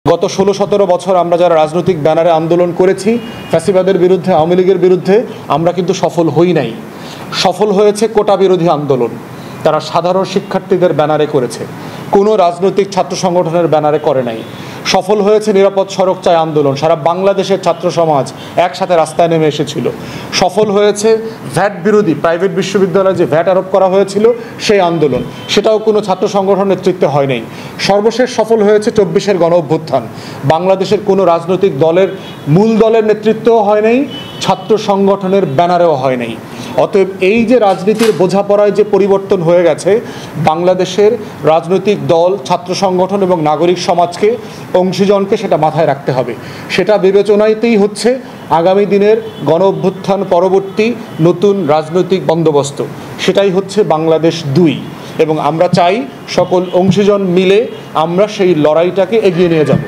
গত 16-17 বছর আমরা যারা রাজনৈতিক ব্যানারে আন্দোলন করেছি ফ্যাসিবাদের বিরুদ্ধে, আওয়ামী লীগের বিরুদ্ধে, আমরা কিন্তু সফল হই নাই। সফল হয়েছে কোটা বিরোধী আন্দোলন, তারা সাধারণ শিক্ষার্থীদের ব্যানারে করেছে, কোনো রাজনৈতিক ছাত্র সংগঠনের ব্যানারে করে নাই। সফল হয়েছে নিরাপদ সড়ক চাই আন্দোলন, সারা বাংলাদেশের ছাত্র সমাজ একসাথে রাস্তায় নেমে এসেছিল। সফল হয়েছে ভ্যাট বিরোধী, প্রাইভেট বিশ্ববিদ্যালয়ে যে ভ্যাট আরোপ করা হয়েছিল সেই আন্দোলন, সেটাও কোনো ছাত্র সংগঠন নেতৃত্বে হয় নাই। সর্বশেষ সফল হয়েছে 24-এর গণ অভ্যুত্থান, বাংলাদেশের কোনো রাজনৈতিক দলের মূল দলের নেতৃত্বও হয় নাই, ছাত্র সংগঠনের ব্যানারেও হয় নাই। অতএব এই যে রাজনীতির বোঝাপড়ায় যে পরিবর্তন হয়ে গেছে, বাংলাদেশের রাজনৈতিক দল, ছাত্র সংগঠন এবং নাগরিক সমাজকে, অংশীজনকে সেটা মাথায় রাখতে হবে। সেটা বিবেচনাতেই হচ্ছে আগামী দিনের গণ অভ্যুত্থান পরবর্তী নতুন রাজনৈতিক বন্দোবস্ত, সেটাই হচ্ছে বাংলাদেশ 2। এবং আমরা চাই সকল অংশীজন মিলে আমরা সেই লড়াইটাকে এগিয়ে নিয়ে যাব।